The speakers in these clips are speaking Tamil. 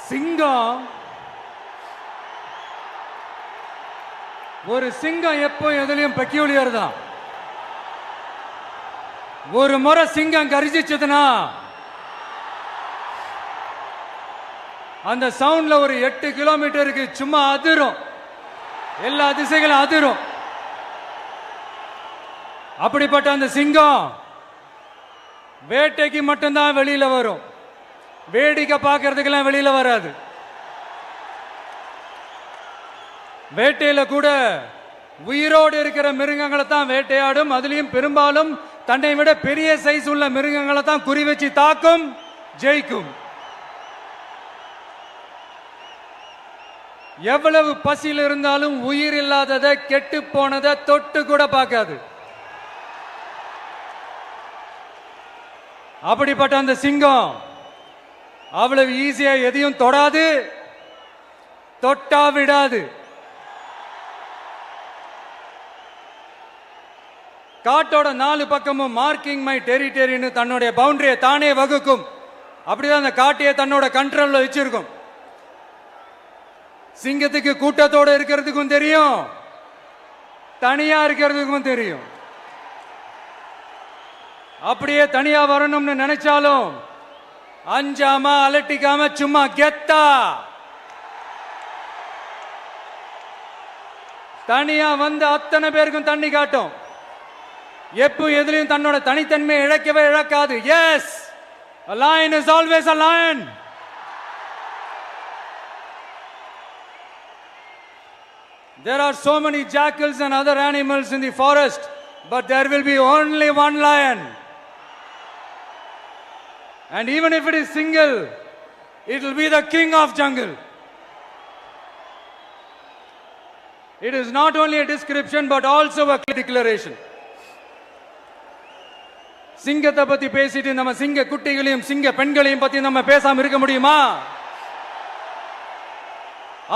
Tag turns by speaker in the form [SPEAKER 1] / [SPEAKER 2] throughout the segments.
[SPEAKER 1] சிங்கம் ஒரு சிங்கம் எப்போ எதுலயும் பெக்யூலியர் தான். ஒரு முறை சிங்கம் கரிச்சிச்சதுன்னா அந்த சவுண்ட்ல ஒரு 8 கிலோமீட்டருக்கு சும்மா அதிரும், எல்லா திசைகளும் அதிரும். அப்படிப்பட்ட அந்த சிங்கம் வேட்டைக்கு மட்டும்தான் வெளியில வரும், வேடிக்கை பார்க்கறதுக்கெல்லாம் வெளியில வராது. வேட்டையில கூட உயிரோடு இருக்கிற மிருகங்களை தான் வேட்டையாடும். அதுலயும் பெரும்பாலும் தன்னை விட பெரிய சைஸ் உள்ள மிருகங்களை தான் குறி வச்சு தாக்கும், ஜெயிக்கும். எவ்வளவு பசியில் இருந்தாலும் உயிர் இல்லாததை, கெட்டு போனதை தொட்டு கூட பார்க்காது. அப்படிப்பட்ட அந்த சிங்கம் அவ்வளவு ஈஸியா எதையும் தொடாது, தொட்டா விடாது. காட்டோட 4 பக்கமும் மார்க்கிங் மை டெரிட்டரின்னு தன்னுடைய பவுண்டரியை தானே வகுக்கும். அப்படிதான் அந்த காட்டையே தன்னோட கண்ட்ரோல்ல வச்சிருக்கும். சிங்கத்துக்கு கூட்டத்தோட இருக்கிறதுக்கும் தெரியும், தனியா இருக்கிறதுக்கும் தெரியும். அப்படியே தனியா வரணும்னு நினைச்சாலும் அஞ்சாம அலட்டிக்காம சும்மா கெத்தா தனியா வந்து அத்தனை பேருக்கும் தண்ணி காட்டும். எப்போ எதிலையும் தன்னோட தனித்தன்மையை இழக்கவே இழக்காது. Yes, a lion is always a lion. There are so many jackals and other animals in the forest, but there will be only one lion. And even if it is single, it will be the king of jungle. It is not only a description but also a declaration. சிங்கத்தை பத்தி பேசிட்டு நம்ம சிங்க குட்டிகளையும் சிங்க பெண்களையும் பத்தி நம்ம பேசாம இருக்க முடியுமா?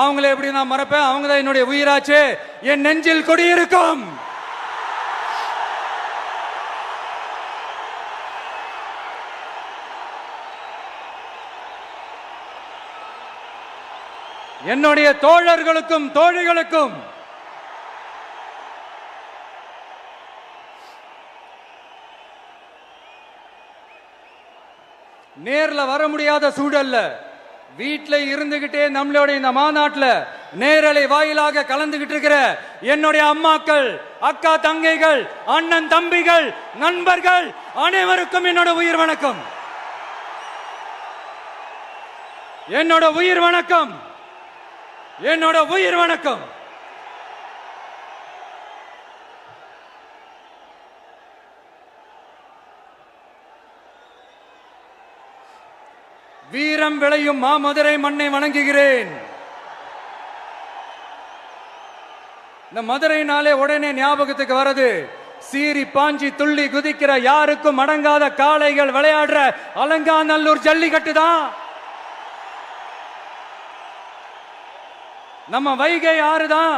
[SPEAKER 1] அவங்கள எப்படி நான் மறப்பேன்? அவங்க தான் என்னுடைய உயிராச்சு, என் நெஞ்சில் குடியிருக்கும். என்னுடைய தோழர்களுக்கும் தோழிகளுக்கும் நேர்ல வர முடியாத சூழல்ல வீட்டில் இருந்துகிட்டே நம்மளோட இந்த மாநாட்டில் நேரலை வாயிலாக கலந்துகிட்டு இருக்கிற என்னுடைய அம்மாக்கள், அக்கா தங்கைகள், அண்ணன் தம்பிகள், நண்பர்கள் அனைவருக்கும் என்னோட உயிர் வணக்கம். என்னோட உயிர் வணக்கம், என்னோட உயிர் வணக்கம். வீரம் விளையும் மாமதுரை மண்ணை வணங்குகிறேன். இந்த மதுரைனாலே உடனே ஞாபகத்துக்கு வரது சீறி பாஞ்சி துள்ளி குதிக்கிற யாருக்கும் அடங்காத காளைகள் விளையாடுற அலங்காநல்லூர் ஜல்லிக்கட்டு தான். நம்ம வைகை ஆறுதான்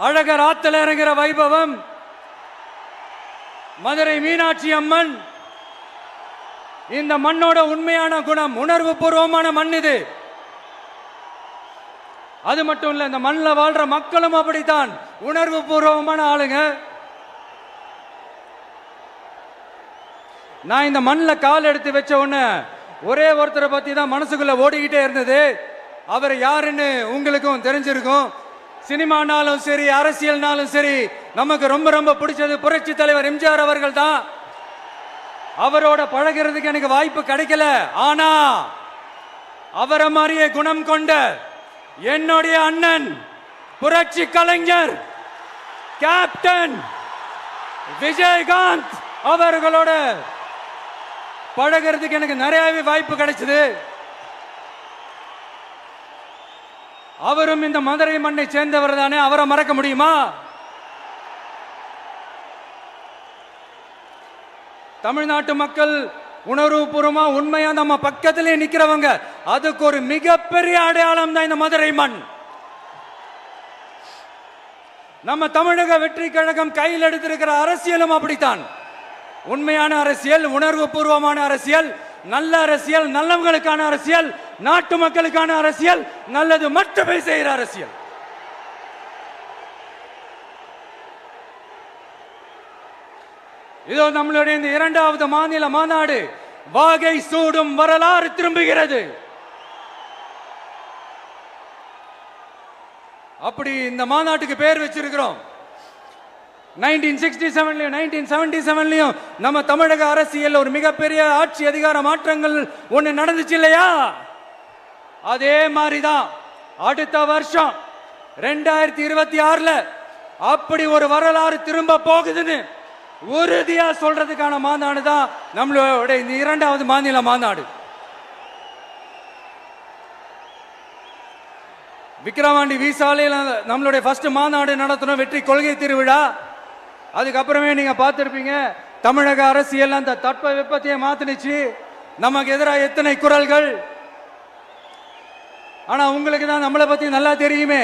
[SPEAKER 1] அழகர் ஆத்துல இறங்குற வைபவம். மதுரை மீனாட்சி அம்மன் இந்த மண்ணோட உண்மையான குணம், உணர்வு பூர்வமான மண் இது. அது மட்டும் இல்ல, இந்த மண்ணில் வாழ்ற மக்களும் அப்படித்தான் உணர்வு பூர்வமான ஆளுங்க. நான் இந்த மண்ணில் கால் எடுத்து வச்ச உடனே ஒரே ஒருத்தரை பத்தி தான் மனசுக்குள்ள ஓடிக்கிட்டே இருந்தது. அவர் யாருன்னு உங்களுக்கும் தெரிஞ்சிருக்கும். சினிமானாலும் சரி, அரசியல்னாலும் சரி, நமக்கு ரொம்ப ரொம்ப பிடிச்சது புரட்சி தலைவர் எம்ஜிஆர் அவர்கள் தான். அவரோட பழகிறதுக்கு எனக்கு வாய்ப்பு கிடைக்கல. ஆனா அவரை மாதிரியே குணம் கொண்ட என்னுடைய அண்ணன் புரட்சி கலைஞர் கேப்டன் விஜயகாந்த் அவர்களோட பழகிறதுக்கு எனக்கு நிறையவே வாய்ப்பு கிடைச்சது. அவரும் இந்த மதுரை மண்ணை சேர்ந்தவர் தானே, அவரை மறக்க முடியுமா? தமிழ்நாட்டு மக்கள் உணர்வுபூர்வமா உண்மையா நம்ம பக்கத்திலே நிக்கிறவங்க, அதுக்கு ஒரு மிகப்பெரிய அடையாளம் தான் இந்த மதுரை மண். நம்ம தமிழக வெற்றி கழகம் கையில் எடுத்திருக்கிற அரசியலும் அப்படித்தான். உண்மையான அரசியல், உணர்வு பூர்வமான அரசியல், நல்ல அரசியல், நல்லவங்களுக்கான அரசியல், நாட்டு மக்களுக்கான அரசியல், நல்லது மட்டுமே செய்கிற அரசியல். இதோ நம்மளுடைய இந்த இரண்டாவது மாநில மாநாடு வாகை சூடும் வரலாறு திரும்புகிறது. அப்படி இந்த மாநாட்டுக்கு பேர் வச்சிருக்கிறோம். 1967 1977 நம்ம தமிழக அரசியல் ஒரு மிகப்பெரிய ஆட்சி அதிகார மாற்றங்கள் ஒண்ணு நடந்துச்சு இல்லையா? அதே மாதிரிதான் அடுத்த வருஷம் 2026 அப்படி ஒரு வரலாறு திரும்ப போகுதுன்னு உறுதியா சொல்றதுக்கான மாநாடு தான் நம்மளோட இந்த இரண்டாவது மாநில மாநாடு. விக்கிரவாண்டி விசாலையில் நம்மளுடைய ஃபர்ஸ்ட் மாநாடு நடத்தணும், வெற்றி கொள்கை திருவிழா. அதுக்கப்புறமே நீங்க பார்த்திருப்பீங்க தமிழக அரசியல் அந்த தட்ப வெப்பத்தையே மாத்தினுச்சு. நமக்கு எதிராக எத்தனை குரல்கள். ஆனா உங்களுக்கு தான் நம்மளை பத்தி நல்லா தெரியுமே,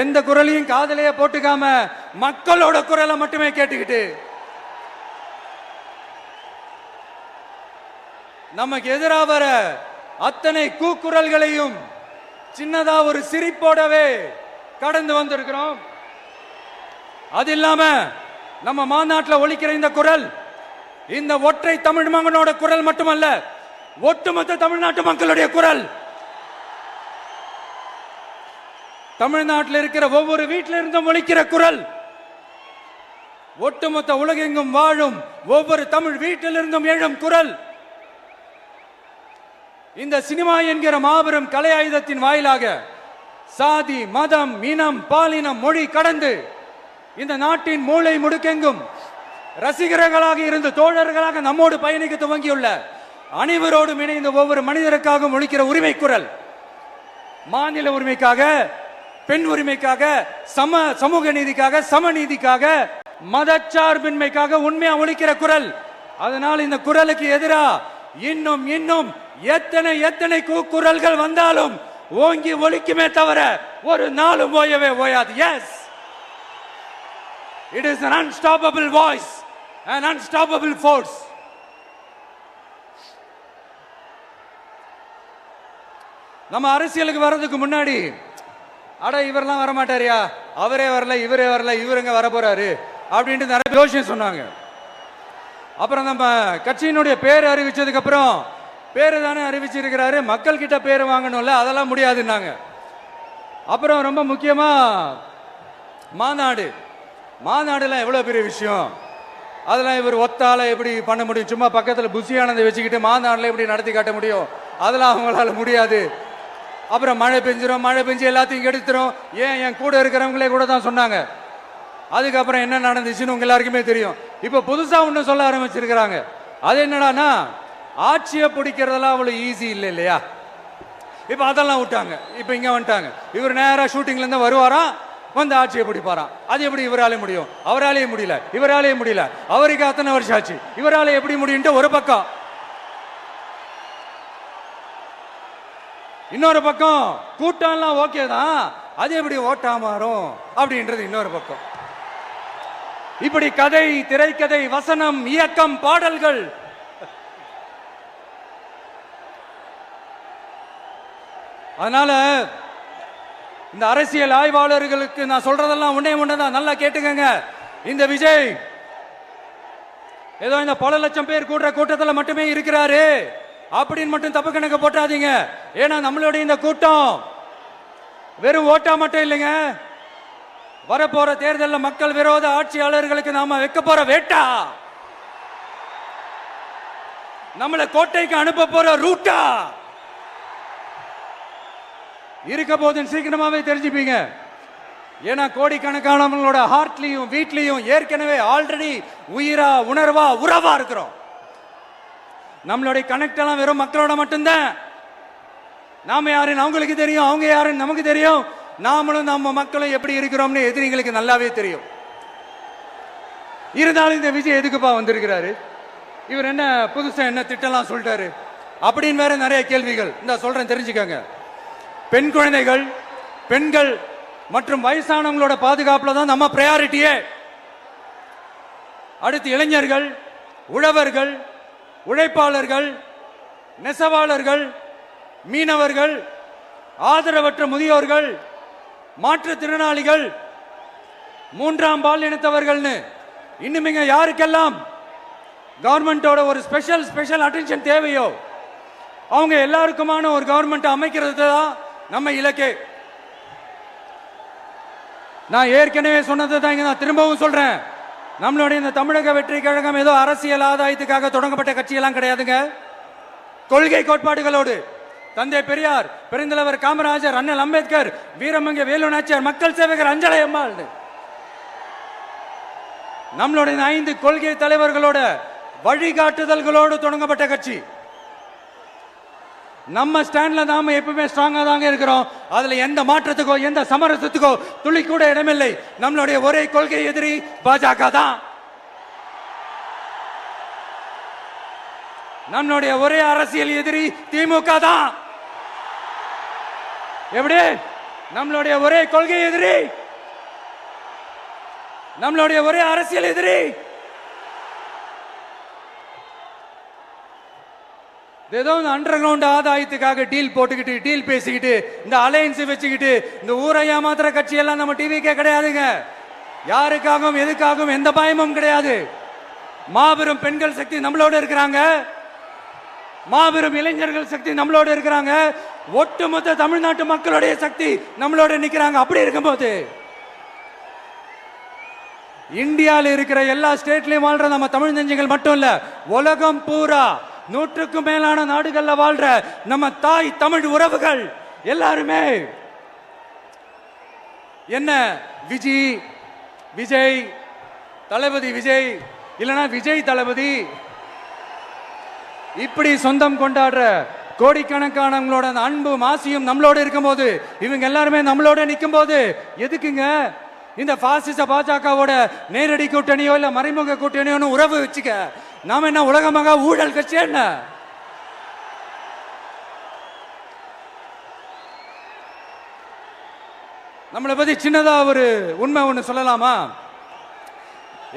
[SPEAKER 1] எந்த குரலையும் காதலையே போட்டுக்காம மக்களோட குரலை மட்டுமே கேட்டுக்கிட்டு நமக்கு எதிராக வர அத்தனை கூக்குரல்களையும் சின்னதா ஒரு சிரிப்போடவே கடந்து வந்திருக்கிறோம். அது இல்லாம நம்ம மாநாட்டில் ஒலிக்கிற இந்த குரல் இந்த ஒற்றை தமிழ் மகனோட குரல் மட்டுமல்ல, ஒட்டுமொத்த தமிழ்நாட்டு மக்களுடைய குரல். தமிழ்நாட்டில் இருக்கிற ஒவ்வொரு வீட்டில இருந்தும் ஒலிக்கிற குரல், ஒட்டுமொத்த உலகெங்கும் வாழும் ஒவ்வொரு தமிழ் வீட்டிலிருந்தும் எழும் குரல். இந்த சினிமா என்கிற மாபெரும் கலை ஆயுதத்தின் வாயிலாக சாதி, மதம், இனம், பாலினம், மொழி கடந்து இந்த நாட்டின் மூளை முடுக்கெங்கும் ரசிகர்களாக இருந்து தோழர்களாக நம்மோடு பயணிக்க துவங்கியுள்ள அனைவரோடும் இணைந்த ஒவ்வொரு மனிதருக்காகவும் ஒலிக்கிற உரிமை குரல். மாநில உரிமைக்காக, பெண் உரிமைக்காக, சமூக நீதிக்காக, சமநீதிக்காக, மதச்சார்பின்மைக்காக உண்மையா ஒலிக்கிற குரல். அதனால் இந்த குரலுக்கு எதிரா இன்னும் இன்னும் எத்தனை குரல்கள் வந்தாலும் ஓங்கி ஒலிக்குமே தவிர ஒரு நாளும் ஓயவே ஓயாது. Yes, it is an unstoppable voice, an unstoppable force. நம்ம அரசியலுக்கு வர்றதுக்கு முன்னாடி அட இவரெல்லாம் வரமாட்டாரியா, அவரே வரல, இவரே வரல, இவருங்க வர போறாரு அப்படின்ட்டு நிறைய யோசனை சொன்னாங்க. அப்புறம் நம்ம கட்சியினுடைய பேர் அறிவிச்சதுக்கு அப்புறம் பேரு தானே அறிவிச்சிருக்கிறாரு, மக்கள் கிட்ட பேர் வாங்கணும்ல, அதெல்லாம் முடியாதுன்னாங்க. அப்புறம் ரொம்ப முக்கியமா மாநாடுலாம் எவ்வளவு பெரிய விஷயம், அதெல்லாம் இவர் ஒத்தால எப்படி பண்ண முடியும், சும்மா பக்கத்தில் புசியானதை வச்சுக்கிட்டு மாநாடுல எப்படி நடத்தி காட்ட முடியும், அதெல்லாம் அவங்களால முடியாது. அப்புறம் மழை பெஞ்சு எல்லாத்தையும் கெடுத்துரும். ஏன் என் கூட இருக்கிறவங்களே கூட தான் சொன்னாங்க. அதுக்கப்புறம் என்ன நடந்துச்சுன்னு உங்க எல்லாருக்குமே தெரியும். இப்ப புதுசா ஒண்ணு சொல்ல ஆரம்பிச்சிருக்கிறாங்க. அது என்னடானா, ஆட்சியை பிடிக்கிறதெல்லாம் அவ்வளவு ஈஸி இல்லை இல்லையா. இப்ப அதெல்லாம் விட்டாங்க, இப்ப இங்க வந்துட்டாங்க. இவர் நேரா ஷூட்டிங்ல இருந்து வருவாராம், வந்து ஆட்சியை பிடிப்பாராம். அது எப்படி இவராலே முடியும், அவராலேயே முடியல, இவராலேயே முடியல, அவருக்கு அத்தனை வருஷம் ஆச்சு, இவராலே எப்படி முடியும் ஒரு பக்கம். இன்னொரு பக்கம் கூட்டம்லாம் ஓகே தான், அது எப்படி ஓட்டா மாறும் அப்படின்றது இன்னொரு பக்கம். இப்படி கதை, திரைக்கதை, வசனம், இயக்கம், பாடல்கள், அதனால இந்த அரசியல் ஆய்வாளர்களுக்கு நான் சொல்றதெல்லாம் ஒன்னேதான், நல்லா கேட்டுக்கங்க. இந்த விஜய் ஏதோ இந்த பல லட்சம் பேர் கூடுற கூட்டத்தில் மட்டுமே இருக்கிறாரு அப்படின்னு மட்டும் தப்பு கணக்கு போட்டாதீங்க. ஏன்னா நம்மளுடைய இந்த கூட்டம் வெறும் ஓட்டா மட்டும் இல்லைங்க, வரப்போற தேர்தலில் மக்கள் விரோத ஆட்சியாளர்களுக்கு நாம வைக்க போற வேட்டா, நம்மளை கோட்டைக்கு அனுப்ப போற ரூட்டா இருக்க போதுன்னு சீக்கிரமாவே தெரிஞ்சுப்பீங்க. ஏன்னா கோடிக்கணக்கானவங்களோட ஹார்ட்லயும் வீட்லயும் ஏற்கனவே ஆல்ரெடி உயிரா, உணர்வா, உறவா இருக்கிறோம். நம்மளுடைய கனெக்ட் எல்லாம் வெறும் மக்களோட மட்டும்தான். நாம யாருன்னு அவங்களுக்கு தெரியும், அவங்க யாருன்னு நமக்கு தெரியும். நாமளும் நம்ம மக்களும் எப்படி இருக்கிறோம்னு எதிரிங்களுக்கு நல்லாவே தெரியும். இருந்தாலும் இந்த விஜய் எதுக்குப்பா வந்திருக்கிறாரு, இவர் என்ன புதுசா என்ன திட்டம்லாம் சொல்லிட்டாரு அப்படின்னு வேற நிறைய கேள்விகள். இந்த சொல்றேன் தெரிஞ்சுக்கங்க. பெண் குழந்தைகள், பெண்கள் மற்றும் வயசானவங்களோட பாதுகாப்புல தான் நம்ம பிரையாரிட்டியே. அடுத்து இளைஞர்கள், உழவர்கள், உழைப்பாளர்கள், நெசவாளர்கள், மீனவர்கள், ஆதரவற்ற முதியோர்கள், மாற்றுத்திறனாளிகள், மூன்றாம் பால் இனத்தவர்கள்னு இன்னும் இங்க யாருக்கெல்லாம் கவர்மெண்டோட ஒரு ஸ்பெஷல் அட்டென்ஷன் தேவையோ அவங்க எல்லாருக்குமான ஒரு கவர்மெண்ட் அமைக்கிறது தான் நம்ம இலக்கே. நான் ஏற்கனவே சொன்னதை தான் இங்க நான் திரும்பவும் சொல்றேன். நம்மளுடைய இந்த தமிழக வெற்றி கழகம் ஏதோ அரசியல் ஆதாயத்துக்காக தொடங்கப்பட்ட கட்சியெல்லாம் கிடையாதுங்க. கொள்கை கோட்பாடுகளோடு தந்தை பெரியார், பெருந்தலைவர் காமராஜர், அண்ணல் அம்பேத்கர், வீரமங்க வேலு நாச்சியார், மக்கள் சேவகர் அஞ்சலை அம்மாள், நம்மளுடைய 5 கொள்கை தலைவர்களோட வழிகாட்டுதல்களோடு தொடங்கப்பட்ட கட்சி. நம்ம ஸ்டாண்ட்ல நாம எப்பவுமே ஸ்ட்ராங்கா தாங்க இருக்கிறோம். அதுல எந்த மாற்றத்துக்கோ எந்த சமரசத்துக்கோ துளி கூட இடமில்லை. நம்மளுடைய ஒரே கொள்கை எதிரி பாஜக தான். நம்மளுடைய ஒரே அரசியல் எதிரி திமுக தான். எப்படி? நம்மளுடைய ஒரே கொள்கை எதிரி, நம்மளுடைய ஒரே அரசியல் எதிரி ஏதோ அண்டர் கிரவுண்ட் ஆதாயத்துக்காக டீல் போட்டுக்கிட்டு டீல் பேசிக்கிட்டு இந்த அலையன்ஸ் வச்சுக்கிட்டு இந்த ஊரை ஏமாத்துற கட்சி எல்லாம் நம்ம டிவிக்கே கிடையாதுங்க. யாருக்காகவும் எதுக்காகவும் எந்த பயமும் கிடையாது. மாபெரும் பெண்கள் சக்தி நம்மளோட இருக்கிறாங்க, மாபெரும் இளைஞர்கள் சக்தி நம்மளோட இருக்கிறாங்க, ஒட்டுமொத்த தமிழ்நாட்டு மக்களுடைய சக்தி நம்மளோட நிக்கிறாங்க. அப்படி இருக்கும்போது இந்தியாவில் இருக்கிற எல்லா ஸ்டேட்லயும் வாழ்ற நம்ம தமிழ் நெஞ்சங்கள் மட்டும் இல்ல, உலகம் பூரா 100க்கும் மேலான நாடுகள்ல வாழ்ற நம்ம தாய் தமிழ் உறவுகள் எல்லாருமே என்ன விஜய் தளபதி விஜய் இல்லனா விஜய் தளபதி இப்படி சொந்தம் கொண்டாடுற கோடிக்கணக்கானவங்களோட அன்பு மாசியும் நம்மளோட இருக்கும்போது, இவங்க எல்லாருமே நம்மளோட நிற்கும் போது எதுக்குங்க இந்த பாசிச பாஜகவோட நேரடி கூட்டணியோ இல்ல மறைமுக கூட்டணியோ உறவு வச்சுக்க? நாம என்ன உலகமாக ஊழல் கட்சி என்ன? நம்மளை பத்தி சின்னதா ஒரு உண்மை ஒண்ணு சொல்லலாமா?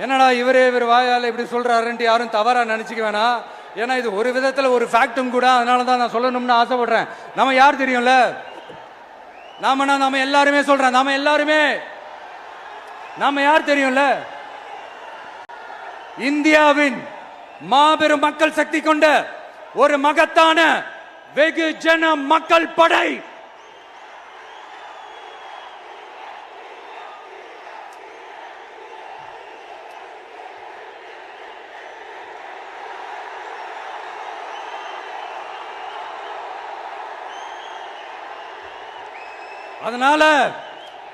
[SPEAKER 1] என்னடா இவர் வாயால இப்படி சொல்றாருன்ட்டு யாரும் தவறா நினைச்சுக்க வேணாம். ஏன்னா இது ஒரு விதத்துல ஒரு ஃபேக்டும் கூட. அதனாலதான் நான் சொல்லணும்னு ஆசைப்படுறேன். நம்ம யார் தெரியும்ல? நாம எல்லாருமே சொல்றேன். நாம யார் தெரியும்ல? இந்தியாவின் மாபெரும் மக்கள் சக்தி கொண்ட ஒரு மகத்தான வெகுஜன மக்கள் படை. அதனால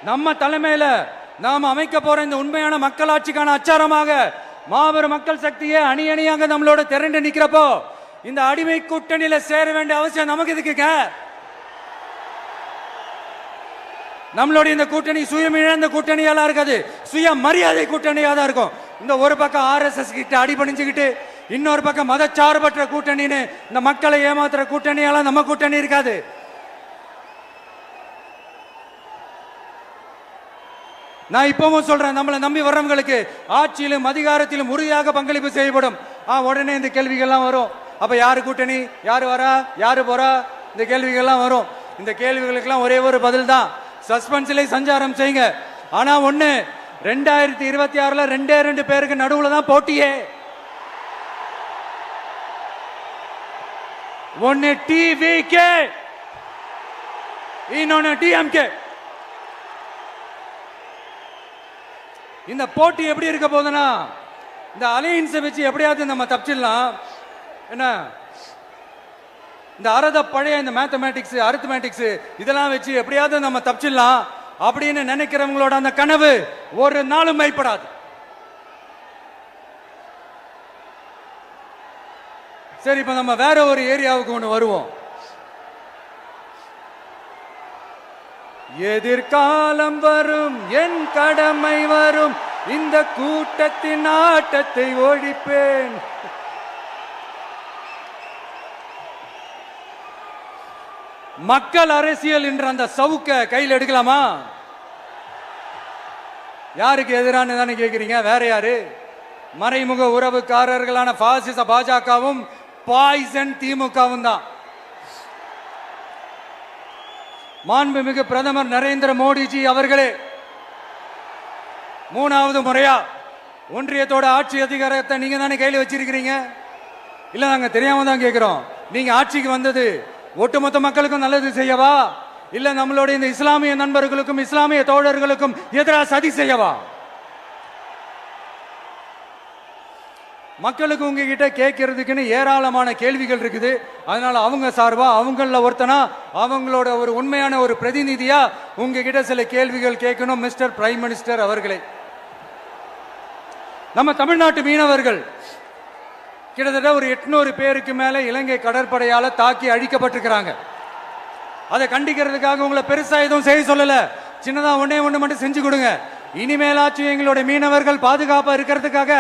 [SPEAKER 1] நம்ம தலைமையில நாம் அமைக்க போற இந்த உண்மையான மக்களாட்சிக்கான அச்சாரமாக மாபெரும் மக்கள் சக்தியே அணி அணியாக நம்மளோட திரண்டு நிக்கிறப்போ இந்த அடிமை கூட்டணியில சேர வேண்டிய அவசியம் நமக்கு இருக்குங்க. நம்மளுடைய இந்த கூட்டணி சுயமிழந்த கூட்டணியால இருக்காது, சுய மரியாதை கூட்டணியா தான் இருக்கும். இந்த ஒரு பக்கம் RSS கிட்ட அடிபணிஞ்சுக்கிட்டு, இன்னொரு பக்கம் மதச்சார்பற்ற கூட்டணின்னு இந்த மக்களை ஏமாத்துற கூட்டணியால நம்ம கூட்டணி இருக்காது. நான் இப்பவும் சொல்றேன், நம்மளை நம்பி வர்றவங்களுக்கு ஆட்சியிலும் அதிகாரத்திலும் உறுதியாக பங்களிப்பு செய்யப்படும். உடனே இந்த கேள்விகள்லாம் வரும். அப்ப யாரு கூட்டணி, யாரு வரா, யாரு போறா, இந்த கேள்விகள்லாம் வரும். இந்த கேள்விகளுக்கெல்லாம் ஒரே ஒரு பதில் தான், சஸ்பென்ஸ்ல சஞ்சாரம் செய்யுங்க. ஆனா ஒண்ணு, 2026ல 2 பேருக்கு நடுவுல தான் போட்டியே. ஒன்னு டிவிகே, இன்னொன்னு டிஎம்கே. இந்த போட்டி எப்படி இருக்க போதுன்னா, இந்த அலையன்ஸை வச்சு எப்படியாவது நம்ம தப்பிச்சிடலாம். என்ன இந்த பழைய இந்த மேத்தமேட்டிக்ஸ் அரித்மேட்டிக்ஸ் இதெல்லாம் வச்சு எப்படியாவது நம்ம தப்பிச்சிடலாம் அப்படின்னு நினைக்கிறவங்களோட அந்த கனவு ஒரு நாளும் மைப்படாது. சரி, இப்ப நம்ம வேற ஒரு ஏரியாவுக்கு ஒன்று வருவோம். எதிர்காலம் வரும், என் கடமை வரும், இந்த கூட்டத்தின் ஆட்டத்தை ஒழிப்பேன். மக்கள் அரசியல் என்ற அந்த சவுக்க கையில் எடுக்கலாமா? யாருக்கு எதிரான தானே கேட்கிறீங்க? வேற யாரு? மறைமுக உறவுக்காரர்களான பாசிச பாஜகவும் பாய்சன் திமுகவும் தான். மாண்புமிகு பிரதமர் நரேந்திர மோடிஜி அவர்களே, 3வது முறையா ஒன்றியத்தோட ஆட்சி அதிகாரத்தை நீங்க தானே கையில் வச்சிருக்கிறீங்க. இல்ல நாங்க தெரியாம தான் கேட்கிறோம். நீங்க ஆட்சிக்கு வந்தது ஒட்டுமொத்த மக்களுக்கும் நல்லது செய்யவா, இல்ல நம்மளுடைய இந்த இஸ்லாமிய நண்பர்களுக்கும் இஸ்லாமிய தோழர்களுக்கும் எதிராக சதி செய்யவா? மக்களுக்கு உங்ககிட்ட கேட்கறதுக்குன்னு ஏராளமான கேள்விகள் இருக்குது. அதனால அவங்க சார்பா அவங்கள ஒருத்தனா அவங்களோட ஒரு உண்மையான ஒரு பிரதிநிதியா உங்ககிட்ட சில கேள்விகள் கேட்கணும். மிஸ்டர் பிரைம் மினிஸ்டர் அவர்களே, நம்ம தமிழ்நாட்டு மீனவர்கள் கிட்டத்தட்ட ஒரு 800 பேருக்கு மேல இலங்கை கடற்படையால தாக்கி அழிக்கப்பட்டிருக்கிறாங்க. அதை கண்டிக்கிறதுக்காக உங்களை பெருசா எதுவும் செய்ய சொல்லல, சின்னதா ஒண்ணே ஒண்ணு மட்டும் செஞ்சு கொடுங்க. இனிமேலாச்சும் எங்களுடைய மீனவர்கள் பாதுகாப்பா இருக்கிறதுக்காக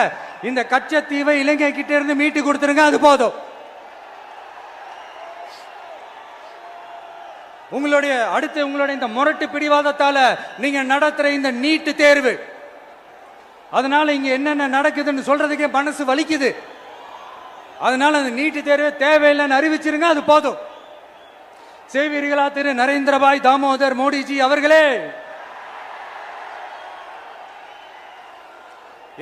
[SPEAKER 1] இந்த கச்சத்தீவை இலங்கை கிட்ட இருந்து மீட்டு கொடுத்துருங்க, அது போதும். உங்களுடைய இந்த முரட்டு பிடிவாதத்தால நீங்க நடத்துற இந்த நீட்டு தேர்வு, அதனால இங்க என்னென்ன நடக்குதுன்னு சொல்றதுக்கே மனசு வலிக்குது. அதனால அந்த நீட்டு தேர்வு தேவையில்லைன்னு அறிவிச்சிருங்க, அது போதும். செய்வீர்களா திரு நரேந்திரபாய் தாமோதர் மோடிஜி அவர்களே?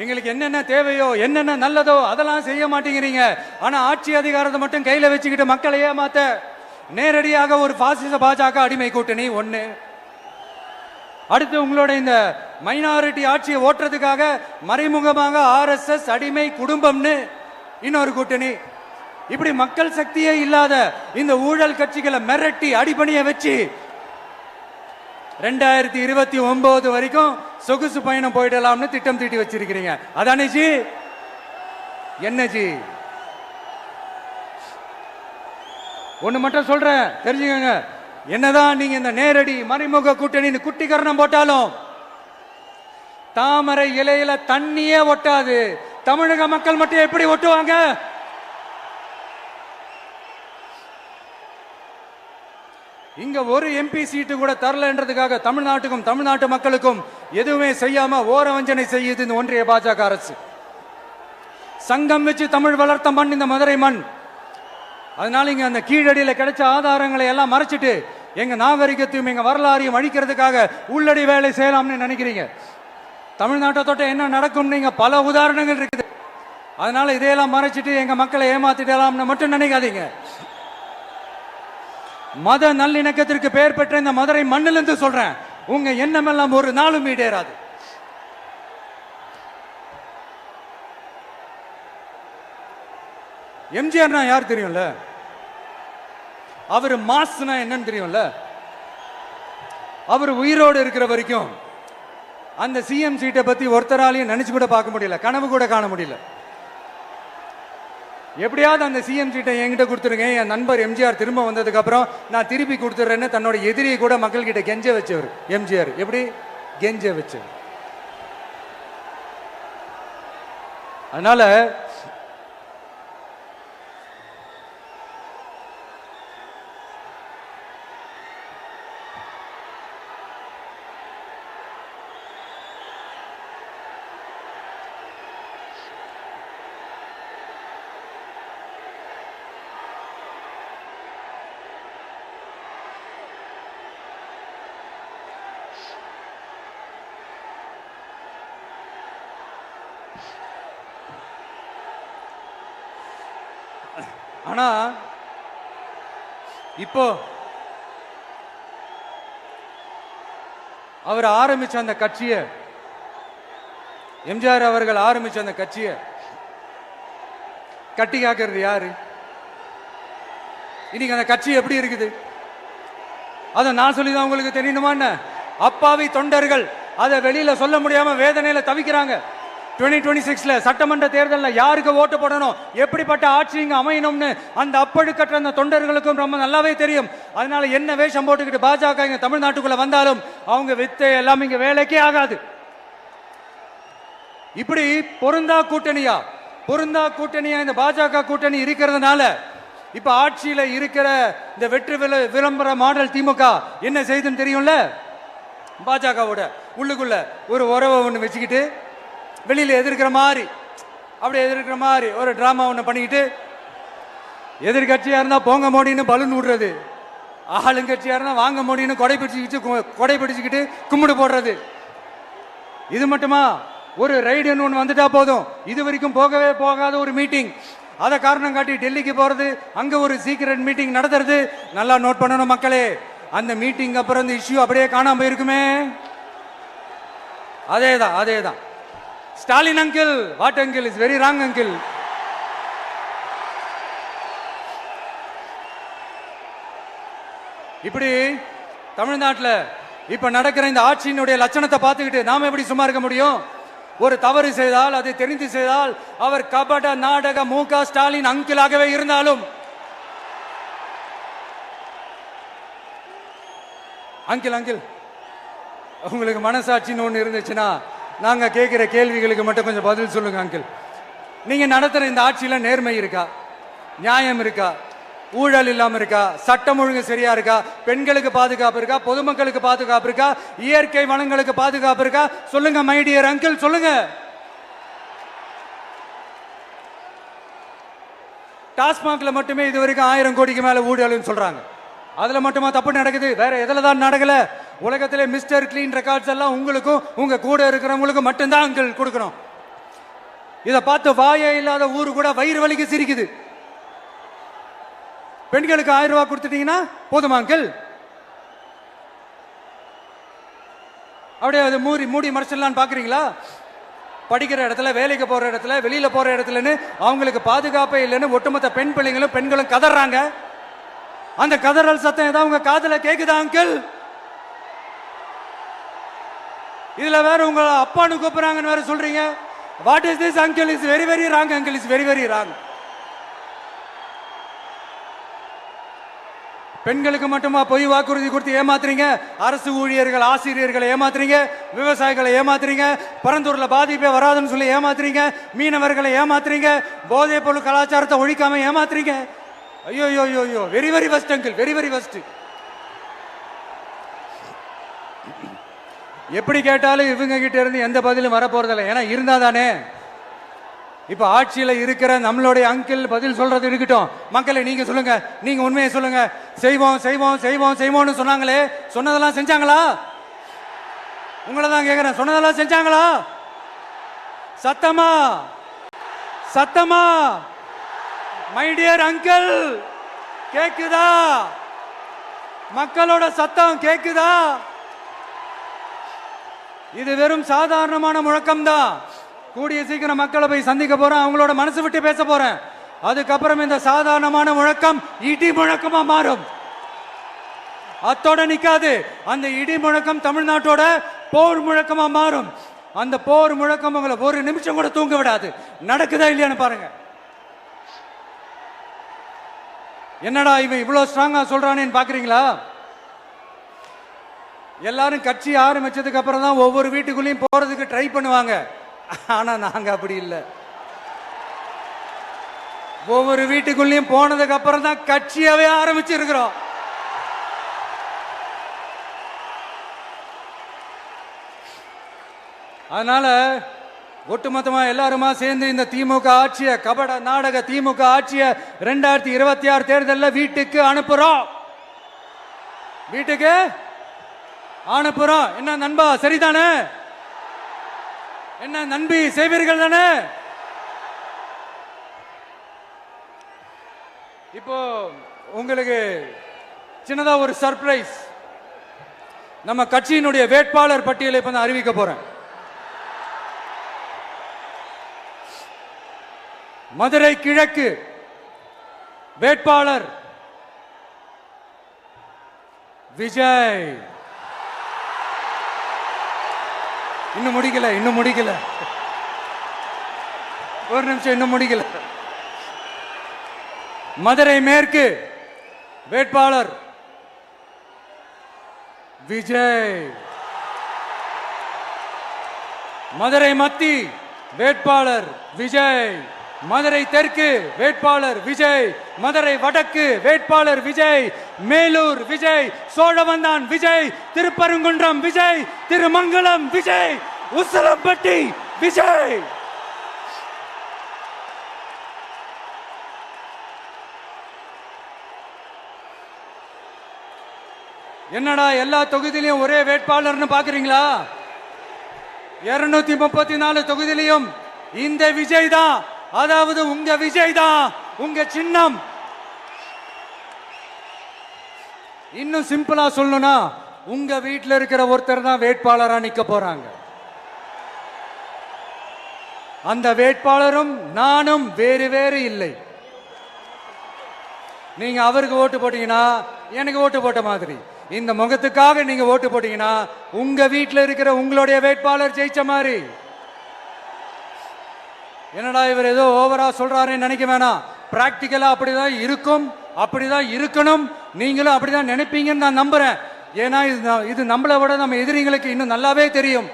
[SPEAKER 1] எங்களுக்கு என்னென்ன தேவையோ என்னென்ன நல்லதோ அதெல்லாம் செய்ய மாட்டேங்கிறீங்க. ஆனா ஆட்சி அதிகாரத்தை மட்டும் கையில வச்சுக்கிட்டு மக்களை ஏமாத்த நேரடியாக ஒரு பாசிச பாஜக அடிமை கூட்டணி ஒண்ணு. அடுத்து உங்களோட இந்த மைனாரிட்டி ஆட்சியை ஓட்டுறதுக்காக மறைமுகமாக RSS அடிமை குடும்பம்னு இன்னொரு கூட்டணி. இப்படி மக்கள் சக்தியே இல்லாத இந்த ஊழல் கட்சிகளை மிரட்டி அடிபணிய வச்சு 2029 வரைக்கும் சொகுசு பயணம் போயிடலாம்னு திட்டம் தீட்டி வச்சிருக்கிறீங்க. அதானே ஜி? என்ன ஜி? ஒண்ணு மட்டும் சொல்றேன், தெரிஞ்சுக்கங்க. என்னதான் நீங்க இந்த நேரடி மறைமுக கூட்டணி குட்டிகரணம் போட்டாலும் தாமரை இலையில தண்ணியே ஒட்டாது. தமிழக மக்கள் மட்டும் எப்படி ஒட்டுவாங்க? இங்க ஒரு MP சீட்டு கூட தரலன்றதுக்காக தமிழ்நாட்டுக்கும் தமிழ்நாட்டு மக்களுக்கும் எதுவுமே செய்யாம ஓரவஞ்சனை செய்யுது இந்த ஒன்றிய பாஜக அரசு. சங்கம் வச்சு தமிழ் வளர்த்த மண் இந்த மதுரை மண். அதனால இங்க அந்த கீழடியில கிடைச்ச ஆதாரங்களை எல்லாம் மறைச்சிட்டு எங்க நாகரிகத்தையும் எங்க வரலாறையும் அழிக்கிறதுக்காக உள்ளடி வேலை செய்யலாம்னு நினைக்கிறீங்க. தமிழ்நாட்டை தொட்ட என்ன நடக்கும் நீங்க பல உதாரணங்கள் இருக்குது. அதனால இதையெல்லாம் மறைச்சிட்டு எங்க மக்களை ஏமாத்திடலாம்னு மட்டும் நினைக்காதீங்க. மத நல்லிணக்கத்திற்கு பெயர் பெற்ற இந்த மதுரை மண்ணிலிருந்து சொல்றேன், உங்க எண்ணம் எல்லாம் ஒரு நாளும் ஈடேறாது. எம்ஜிஆர்னா யார் தெரியும்ல? அவர் மாஸ்னா என்னன்னு தெரியும்ல? அவர் உயிரோடு இருக்கிற வரைக்கும் அந்த CM சீட்டை பத்தி ஒருத்தராலையும் நினைச்சு கூட பார்க்க முடியல, கனவு கூட காண முடியல. எப்படியாவது அந்த CM சீட்டை என்கிட்ட கொடுத்துருங்க, என் நண்பர் எம்ஜிஆர் திரும்ப வந்ததுக்கு அப்புறம் நான் திருப்பி கொடுத்துறேன்னு தன்னோட எதிரியை கூட மக்கள் கிட்ட கெஞ்ச வச்சவர் எம்ஜிஆர். எப்படி கெஞ்ச வச்சவர்? அதனால ஆனா இப்போ அவர் ஆரம்பிச்ச அந்த கட்சியை, எம்ஜிஆர் அவர்கள் ஆரம்பிச்ச அந்த கட்சியை கட்டி காக்கிறது யாரு? இன்னைக்கு அந்த கட்சி எப்படி இருக்குது? அதை நான் சொல்லிதான் உங்களுக்கு தெரியணுமா? அப்பாவி தொண்டர்கள் அதை வெளியில சொல்ல முடியாம வேதனையில தவிக்கிறாங்க. 2026 சட்டமன்ற தேர்தலில் யாருக்கு ஓட்டு போடணும், எப்படிப்பட்ட ஆட்சி இங்க அமையணும்னு அந்த அப்பழுக்கற்ற அந்த தொண்டர்களுக்கும் ரொம்ப நல்லாவே தெரியும். அதனால என்ன வேஷம் போட்டுக்கிட்டு பாஜக இங்க தமிழ்நாட்டுக்குள்ள வந்தாலும் அவங்க வித்தை எல்லாம் இங்க வேலைக்கே ஆகாது. இப்படி பொருந்தா கூட்டணியா இந்த பாஜக கூட்டணி இருக்கிறதுனால இப்ப ஆட்சியில இருக்கிற இந்த வெற்றி விளம்பர மாடல் திமுக என்ன செய்யுதுன்னு தெரியும்ல? பாஜகவோட உள்ளுக்குள்ள ஒரு உறவை ஒண்ணு வச்சுக்கிட்டு வெளியில எதிர்க்கிற மாதிரி ஒரு டிராமா ஒண்ணு பண்ணிக்கிட்டு எதிர்கட்சியா இருந்தா போங்க மோடின்னு பலூன் விடுறது, ஆளுங்கட்சியா இருந்தா வாங்க முடியும்னு கொடை பிடிச்சுக்கிட்டு கும்பிடு போடுறது. இது மட்டுமா? ஒரு ரைடுன்னு ஒன்று வந்துட்டா போதும், இது வரைக்கும் போகவே போகாத ஒரு மீட்டிங், அதை காரணம் காட்டி டெல்லிக்கு போறது, அங்க ஒரு சீக்கிரட் மீட்டிங் நடத்துறது. நல்லா நோட் பண்ணணும் மக்களே, அந்த மீட்டிங் அப்புறம் இந்த இஷ்யூ அப்படியே காணாம போயிருக்குமே. அதேதான் Stalin uncle, what uncle is very wrong uncle. இப்படி தமிழ்நாட்டில் இப்ப நடக்கிற இந்த ஆட்சியினுடைய லட்சணத்தை பார்த்துக்கிட்டு நாம எப்படி சும்மா இருக்க முடியும்? ஒரு தவறு செய்தால், அதை தெரிந்து செய்தால், அவர் கபட நாடக மு.க. ஸ்டாலின் அங்கிளாகவே இருந்தாலும், அங்கிள் உங்களுக்கு மனசாட்சின்னு ஒன்று இருந்துச்சுன்னா நாங்க கேட்கிற கேள்விகளுக்கு மட்டும் கொஞ்சம் பதில் சொல்லுங்க அங்கிள். நீங்க நடத்துற இந்த ஆட்சியில நேர்மை இருக்கா? நியாயம் இருக்கா? ஊழல் இல்லாம இருக்கா? சட்டம் ஒழுங்கு சரியா இருக்கா? பெண்களுக்கு பாதுகாப்பு இருக்கா? பொதுமக்களுக்கு பாதுகாப்பு இருக்கா? இயற்கை வளங்களுக்கு பாதுகாப்பு இருக்கா? சொல்லுங்க மை டியர் அங்கிள், சொல்லுங்க. டாஸ்மாக்ல மட்டுமே இது வரைக்கும் 1000 கோடிக்கு மேல ஊழல்னு சொல்றாங்க. அதுல மட்டுமா தப்பு நடக்குது? வேற எதுல தான் நடக்கல? உலகத்திலே மிஸ்டர் கிளீன் ரெக்கார்ட்ஸ் எல்லாம் உங்களுக்கும் உங்க கூட இருக்கிறவங்களுக்கும் மட்டும்தான் அங்கிள் கொடுக்கணும். இதை பார்த்து வாயே இல்லாத ஊரு கூட வயிறு வலிக்கு சிரிக்குது. பெண்களுக்கு 1000 ரூபாய் கொடுத்துட்டீங்கன்னா போதுமா அங்கிள்? அப்படியே அதை மூடி மறைச்சிடலான்னு பாக்குறீங்களா? படிக்கிற இடத்துல, வேலைக்கு போற இடத்துல, வெளியில போற இடத்துலன்னு அவங்களுக்கு பாதுகாப்பே இல்லைன்னு ஒட்டுமொத்த பெண்களும் கதறாங்க. அந்த கதறல் சத்தம் ஏதாவது உங்க காதுல கேக்குதா அங்கிள்? இதுல வேற உங்க அப்பான்னு கூப்பிடுறாங்கன்னு வேற சொல்றீங்க. What is this uncle? Is very very wrong uncle, is very very wrong. பெண்களுக்கு மட்டுமா பொய் வாக்குறுதி கொடுத்து ஏமாத்துறீங்க? அரசு ஊழியர்கள், ஆசிரியர்களை ஏமாத்துறீங்க, விவசாயிகளை ஏமாத்துறீங்க, பரந்தூர்ல பாதிப்பே வராதுன்னு சொல்லி ஏமாத்துறீங்க, மீனவர்களை ஏமாத்துறீங்க, போதைப் பொருள் கலாச்சாரத்தை ஒழிக்காம ஏமாத்துறீங்க. ஐயோ ஐயோ ஐயோ, very very வஸ்ட் uncle, very very வஸ்ட். எப்படி கேட்டாலும் இவங்க கிட்ட இருந்து எந்த பதிலும் வரப்போறதில்லை. ஏன்னா இருந்தா தானே. இப்ப ஆட்சியில இருக்கிற நம்மளுடைய அங்கிள் பதில் சொல்றது இருக்கட்டும். மக்களை நீங்க சொல்லுங்க, நீங்க உண்மையை சொல்லுங்க. செய்வோம் செய்வோம் செய்வோம் செய்வோம்னு சொன்னாங்களே, சொன்னதெல்லாம் செஞ்சாங்களா? உங்களை தான் கேக்குறேன், சொன்னதெல்லாம் செஞ்சாங்களா? சத்தமா சத்தமா மை டியர் அங்கிள், கேக்குதா? மக்களோட சத்தம் கேக்குதா? இது வெறும் சாதாரணமான முழக்கம் தான். கூடிய சீக்கிரம் மக்களை போய் சந்திக்க போறேன், அவங்களோட மனசு விட்டு பேச போறேன். அதுக்கப்புறம் இந்த சாதாரணமான முழக்கம் இடி முழக்கமா மாறும். அத்தோட நிக்காது. அந்த இடி முழக்கம் தமிழ்நாட்டோட போர் முழக்கமா மாறும். அந்த போர் முழக்கம் உங்களை ஒரு நிமிஷம் கூட தூங்க விடாது. நடக்குதா இல்லையான்னு பாருங்க. என்னடா இவன் இவ்வளவு ஸ்ட்ராங்கா சொல்றானேன்னு பாக்குறீங்களா? எல்லாரும் கட்சி ஆரம்பிச்சதுக்கு அப்புறம் தான் ஒவ்வொரு வீட்டுக்குள்ளேயும் போறதுக்கு ட்ரை பண்ணுவாங்க. ஆனா நாங்க அப்படி இல்லை. ஒவ்வொரு வீட்டுக்குள்ளேயும் போனதுக்கு அப்புறம் தான் கட்சியாவே ஆரம்பிச்சிருக்கிறோம். அதனால ஒட்டுமொத்தமா எல்லாருமா சேர்ந்து இந்த திமுக ஆட்சிய, கபட நாடக திமுக ஆட்சிய 2026 தேர்தலில் வீட்டுக்கு அனுப்புறோம். வீட்டுக்கு அனுப்புறோம். என்ன நண்பா, சரிதானே? என்ன நம்பி செய்வீர்கள் தானே? இப்போ உங்களுக்கு சின்னதா ஒரு சர்ப்ரைஸ். நம்ம கட்சியினுடைய வேட்பாளர் பட்டியலை இப்ப நான் அறிவிக்க போறேன். மதுரை கிழக்கு வேட்பாளர் விஜய். இன்னும் முடிக்கல, ஒரு நிமிஷம், இன்னும் முடிக்கல. மதுரை மேற்கு வேட்பாளர் விஜய். மதுரை மத்தி வேட்பாளர் விஜய். மதுரை தெற்கு வேட்பாளர் விஜய். மதுரை வடக்கு வேட்பாளர் விஜய். மேலூர் விஜய். சோழவந்தான் விஜய். திருப்பரங்குன்றம் விஜய். திருமங்கலம் விஜய். உசிலம்பட்டி விஜய். என்னடா எல்லா தொகுதியிலையும் ஒரே வேட்பாளர்னு பாக்குறீங்களா? 234 தொகுதியிலையும் இந்த விஜய் தான், அதாவது உங்க விஜய் தான் உங்க சின்னம். இன்னும் சிம்பிளா சொல்லணும்னா உங்க வீட்டில் இருக்கிற ஒருத்தர் தான் வேட்பாளரா நிக்க போறாங்க. அந்த வேட்பாளரும் நானும் வேறு வேறு இல்லை. நீங்க அவருக்கு ஓட்டு போட்டீங்கன்னா எனக்கு ஓட்டு போட்ட மாதிரி, இந்த முகத்துக்காக நீங்க ஓட்டு போட்டீங்கன்னா உங்க வீட்டில் இருக்கிற உங்களுடைய வேட்பாளர் ஜெயிச்ச மாதிரி. என்னடா இவர் ஏதோ ஓவரா சொல்றாருன்னு நினைக்க வேணாம். பிராக்டிக்கலா அப்படிதான் இருக்கும், அப்படிதான் இருக்கணும். நீங்களும் அப்படிதான் நினைப்பீங்கன்னு நான் நம்புறேன். ஏன்னா இது நம்மளை விட நம்ம எதிரிங்களுக்கு இன்னும் நல்லாவே தெரியும்.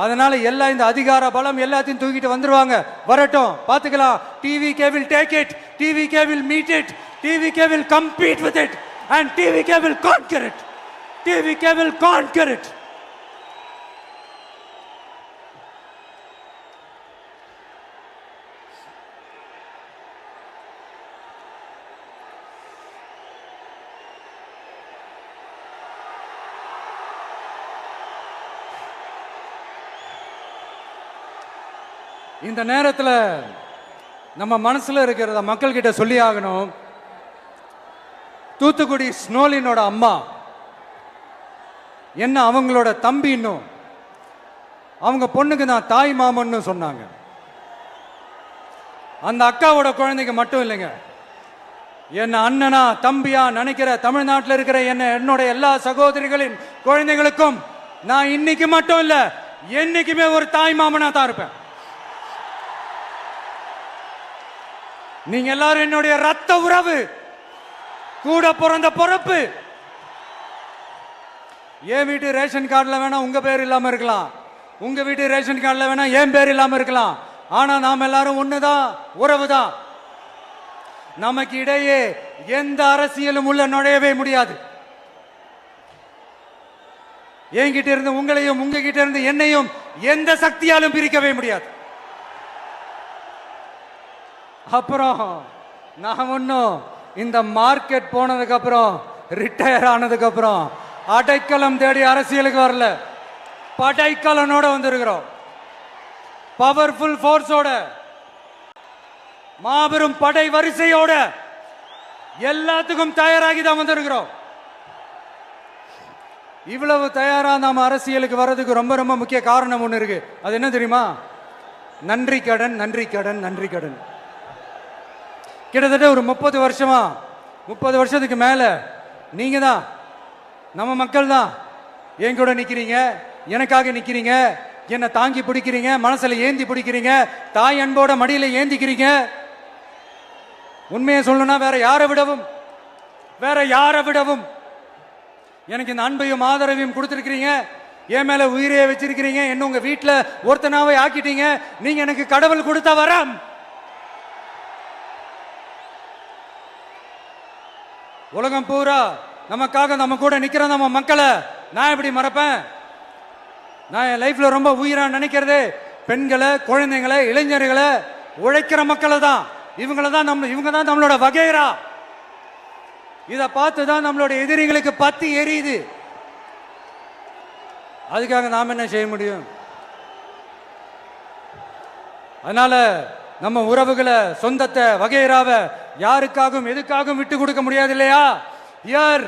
[SPEAKER 1] அதனால எல்லா இந்த அதிகார பலம் எல்லாத்தையும் தூக்கிட்டு வந்துருவாங்க. வரட்டும், பாத்துக்கலாம். TVK will take it, TVK will meet it, TVK will compete with it and TVK will conquer it, TVK will conquer it. இந்த நேரத்தில் நம்ம மனசுல இருக்கிறத மக்கள் கிட்ட சொல்லி ஆகணும். தூத்துக்குடி ஸ்னோலினோட அம்மா என்ன அவங்களோட தம்பி, இன்னும் அவங்க பொண்ணுக்கு நான் தாய் மாமன்னு சொன்னாங்க. அந்த அக்காவோட குழந்தைக்கு மட்டும் இல்லைங்க, என்ன அண்ணனா தம்பியா நினைக்கிற தமிழ்நாட்டில் இருக்கிற என்னோட எல்லா சகோதரிகளின் குழந்தைகளுக்கும் நான் இன்னைக்கு மட்டும் இல்ல, என்னைக்குமே ஒரு தாய் மாமனா தான் இருப்பேன். நீங்க எல்லாரும் என்னுடைய ரத்த உறவு, கூட பிறந்த பொறுப்பு. என் வீட்டு ரேஷன் கார்டுல வேணா உங்க பேர் இல்லாம இருக்கலாம், உங்க வீட்டு ரேஷன் கார்டுல வேணா என் பேர் இல்லாம இருக்கலாம். ஆனா நாம் எல்லாரும் ஒண்ணுதான், உறவுதான். நமக்கு இடையே எந்த அரசியலும் உள்ள நுழையவே முடியாது. என்கிட்ட இருந்து உங்களையும் உங்ககிட்ட இருந்து என்னையும் எந்த சக்தியாலும் பிரிக்கவே முடியாது. அப்புறம் நான் ஒன்னும் இந்த மார்க்கெட் போனதுக்கு அப்புறம், ரிட்டையர் ஆனதுக்கு அப்புறம் அடைக்கலம் தேடி அரசியலுக்கு வரல, படைக்கலனோட வந்திருக்கிறோம். பவர்ஃபுல் போர்ஸோட, மாபெரும் படை வரிசையோட, எல்லாத்துக்கும் தயாராகி தான் வந்திருக்கிறோம். இவ்வளவு தயாரா நாம அரசியலுக்கு வர்றதுக்கு ரொம்ப ரொம்ப முக்கிய காரணம் ஒண்ணு இருக்கு. அது என்ன தெரியுமா? நன்றி கடன், நன்றி கடன், நன்றி கடன். கிட்டத்தட்ட ஒரு 30 வருஷமா, 30 வருஷத்துக்கு மேல நீங்க தான், நம்ம மக்கள் தான் என் கூட நிக்கிறீங்க, எனக்காக நிக்கிறீங்க, என்னை தாங்கி பிடிக்கிறீங்க, மனசுல ஏந்தி பிடிக்கிறீங்க, தாய் அன்போட மடியில ஏந்திக்கிறீங்க. உண்மையை சொல்லணும்னா வேற யாரை விடவும் எனக்கு இந்த அன்பையும் ஆதரவையும் கொடுத்திருக்கிறீங்க. என் மேல உயிரையே வச்சிருக்கிறீங்க. என்ன உங்க வீட்டுல ஒருத்தனாவே ஆக்கிட்டீங்க. நீங்க எனக்கு கடவுள் கொடுத்த வரம். உலகம் பூரா நமக்காக நம்ம கூட நிக்கிற நம்ம மக்களை நான் எப்படி மறப்பேன்? நான் என் லைஃப்ல ரொம்ப உயிரா நினைக்கிறதே பெண்களை, குழந்தைங்களை, இளைஞர்களை, உழைக்கிற மக்களை தான். இவங்க தான் நம்மளோட வகைரா. இதை பார்த்து தான் நம்மளோட எதிரிகளுக்கு பத்தி எரியுது. அதுக்காக நாம் என்ன செய்ய முடியும்? அதனால நம்ம உறவுகளை, சொந்தத்தை, வகைராவை யாருக்காகவும் எதுக்காகவும் விட்டு கொடுக்க முடியாது இல்லையா? Here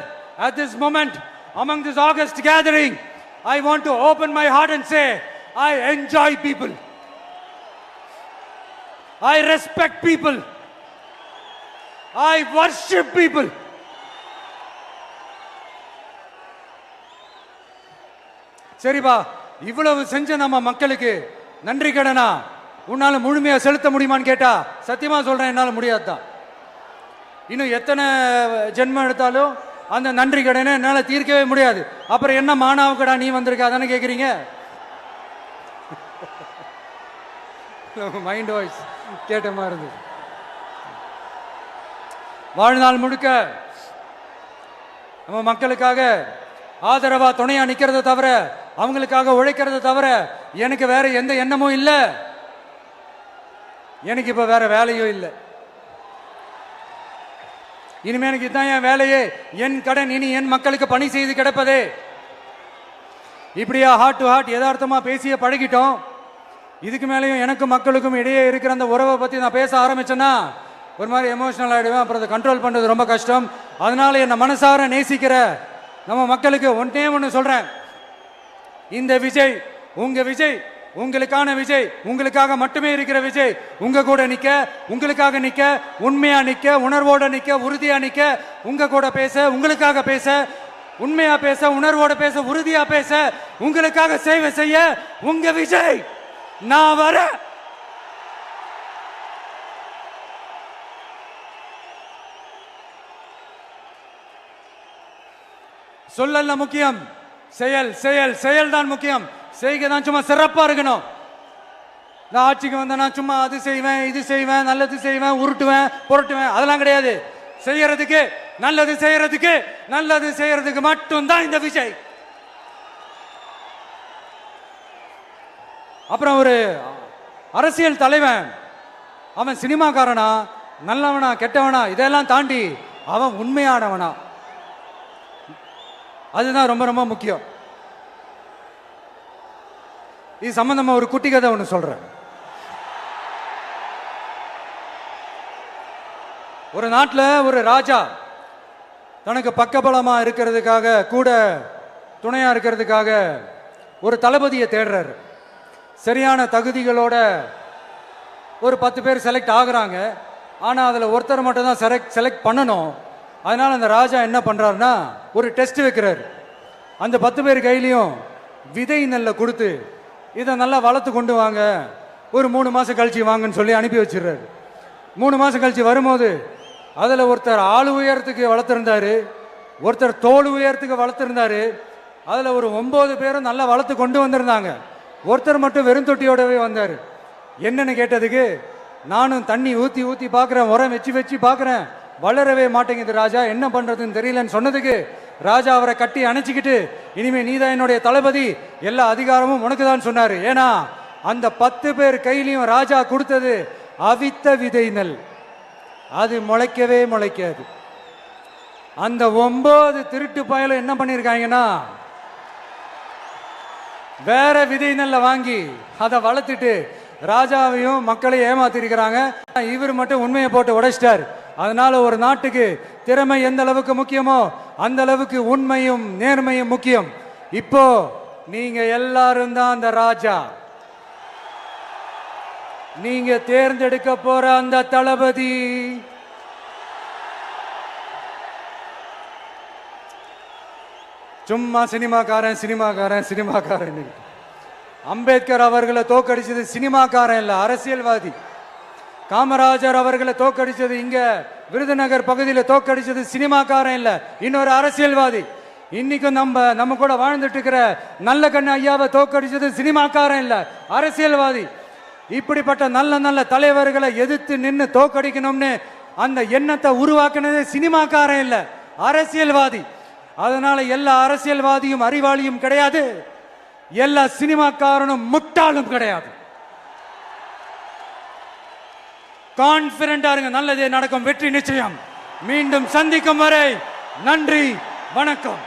[SPEAKER 1] at this moment among this August gathering, I want to open my heart and say I enjoy people, I respect people, I worship people. சரிப்பா, இவ்வளவு செஞ்ச நம்ம மக்களுக்கு நன்றி கடனா உன்னால முழுமையா செலுத்த முடியுமான்னு கேட்டா சத்தியமா சொல்றேன், என்னால முடியாதுதான். இன்னும் எத்தனை ஜென்மம் எடுத்தாலும் அந்த நன்றி கடனை என்னால தீர்க்கவே முடியாது. அப்புறம் என்ன மானாவுக்கடா நீ வந்திருக்க அதானே கேக்குறீங்க? மைண்ட் வாய்ஸ் கேட்ட மாதிரி இருந்தது. வாழ்நாள் முழுக்க நம்ம மக்களுக்காக ஆதரவா துணையா நிக்கிறத தவிர, அவங்களுக்காக உழைக்கிறத தவிர எனக்கு வேற எந்த எண்ணமும் இல்லை. எனக்கு இப்ப வேற வேலையும் இல்லை. இனிமே எனக்கு இதுதான் என் வேலையே, என் கடன் இனி என் மக்களுக்கு பணி செய்து கிடப்பதே. இப்படியா ஹார்ட் டு ஹார்ட் யதார்த்தமா பேசிய பழகிட்டோம். இதுக்கு மேலேயும் எனக்கும் மக்களுக்கும் இடையே இருக்கிற அந்த உறவை பத்தி நான் பேச ஆரம்பிச்சேன்னா ஒரு மாதிரி எமோஷனல் ஆகிடுவேன். அப்புறம் அதை கண்ட்ரோல் பண்ணுறது ரொம்ப கஷ்டம். அதனால என்னை மனசார நேசிக்கிற நம்ம மக்களுக்கு ஒன்றே ஒன்று சொல்றேன். இந்த விஜய் உங்க விஜய், உங்களுக்கான விஜய், உங்களுக்காக மட்டுமே இருக்கிற விஜய். உங்க கூட நிக்க, உங்களுக்காக நிக்க, உண்மையா நிக்க, உணர்வோட நிக்க, உறுதியா நிக்க, உங்க கூட பேச, உங்களுக்காக பேச, உண்மையா பேச, உணர்வோட பேச, உறுதியா பேச, உங்களுக்காக சேவை செய்ய உங்க விஜய் நான் வர. சொல்லல முக்கியம், செயல் செயல் செயல் தான் முக்கியம். செய்க தான் சும்மா சிறப்பா இருக்கணும். நான் ஆட்சிக்கு வந்தேன்னா சும்மா அது செய்வேன், இது செய்வேன், நல்லது செய்வேன், உருட்டுவேன், புரட்டுவேன், அதெல்லாம் கிடையாது. செய்யறதுக்கு, நல்லது செய்யறதுக்கு, நல்லது செய்யறதுக்கு மட்டும்தான் இந்த விஜய். அப்புறம் ஒரு அரசியல் தலைவன் அவன் சினிமாக்காரனா, நல்லவனா, கெட்டவனா, இதெல்லாம் தாண்டி அவன் உண்மையானவனா, அதுதான் ரொம்ப ரொம்ப முக்கியம். இது சம்பந்தமா ஒரு குட்டி கதை ஒன்று சொல்றேன். ஒரு நாட்டில் ஒரு ராஜா தனக்கு பக்கபலமா இருக்கிறதுக்காக, கூட துணையா இருக்கிறதுக்காக ஒரு தளபதியை தேடுறாரு. சரியான தகுதிகளோட ஒரு 10 பேர் செலக்ட் ஆகுறாங்க. ஆனால் அதில் ஒருத்தர் மட்டும் தான் செலக்ட் பண்ணணும். அதனால அந்த ராஜா என்ன பண்றாருன்னா ஒரு டெஸ்ட் வைக்கிறாரு. அந்த 10 பேர் கையிலையும் விதை நெல்லை கொடுத்து இதை நல்லா வளர்த்து கொண்டு வாங்க, ஒரு 3 மாசம் கழிச்சு வாங்கன்னு சொல்லி அனுப்பி வச்சிடுறாரு. 3 மாசம் கழிச்சு வரும்போது அதில் ஒருத்தர் ஆள் உயரத்துக்கு வளர்த்துருந்தாரு, ஒருத்தர் தோல் உயரத்துக்கு வளர்த்துருந்தாரு. அதில் ஒரு 9 பேரும் நல்லா வளர்த்து கொண்டு வந்திருந்தாங்க. ஒருத்தர் மட்டும் வெறும் தொட்டியோடவே வந்தார். என்னன்னு கேட்டதுக்கு, நானும் தண்ணி ஊற்றி ஊற்றி பார்க்குறேன், உரம் வச்சு வச்சு பார்க்குறேன், வளரவே மாட்டேங்குது ராஜா, என்ன பண்ணுறதுன்னு தெரியலன்னு சொன்னதுக்கு ராஜா அவரை கட்டி அணைச்சிக்கிட்டு, இனிமே நீதான் என்னுடைய தளபதி, எல்லா அதிகாரமும் உனக்கு தான் சொன்னார். ஏன்னா அந்த 10 பேர் கையிலையும் ராஜா கொடுத்தது அவித்த விதை நெல், அது முளைக்கவே முளைக்காது. அந்த 9 திருட்டு பயலும் என்ன பண்ணியிருக்காங்கன்னா வேற விதை நெல்ல வாங்கி அதை வளர்த்துட்டு ராஜாவையும் மக்களையும் ஏமாத்திருக்கிறாங்க. இவர் மட்டும் உண்மையை போட்டு உடைச்சிட்டார். அதனால ஒரு நாட்டுக்கு திறமை எந்த அளவுக்கு முக்கியமோ அந்த அளவுக்கு உண்மையும் நேர்மையும் முக்கியம். இப்போ நீங்க எல்லாரும் தான் அந்த ராஜா. நீங்க தேர்ந்தெடுக்க போற அந்த தளபதி சும்மா சினிமாக்காரன் சினிமாக்காரன் சினிமாக்காரன். அம்பேத்கர் அவர்களை தோக்கடிச்சது சினிமாக்காரன் இல்ல, அரசியல்வாதி. காமராஜர் அவர்களை தோக்கடிச்சது, இங்க விருதுநகர் பகுதியில் தோக்கடிச்சது சினிமாக்காரன் இல்ல, இன்னொரு அரசியல்வாதி. இன்னைக்கும் நம்ம கூட வாழ்ந்துட்டு இருக்கிற நல்ல கண்ணு ஐயாவை தோக்கடிச்சது சினிமாக்காரன் இல்ல, அரசியல்வாதி. இப்படிப்பட்ட நல்ல நல்ல தலைவர்களை எதிர்த்து நின்று தோக்கடிக்கணும்னு அந்த எண்ணத்தை உருவாக்குனது சினிமாக்காரன் இல்ல, அரசியல்வாதி. அதனால எல்லா அரசியல்வாதியும் அறிவாளியும் கிடையாது, எல்லா சினிமாக்காரனும் முட்டாளும் கிடையாது. கான்பிடண்டா இருங்க, நல்லதே நடக்கும், வெற்றி நிச்சயம். மீண்டும் சந்திக்கும் வரை நன்றி, வணக்கம்.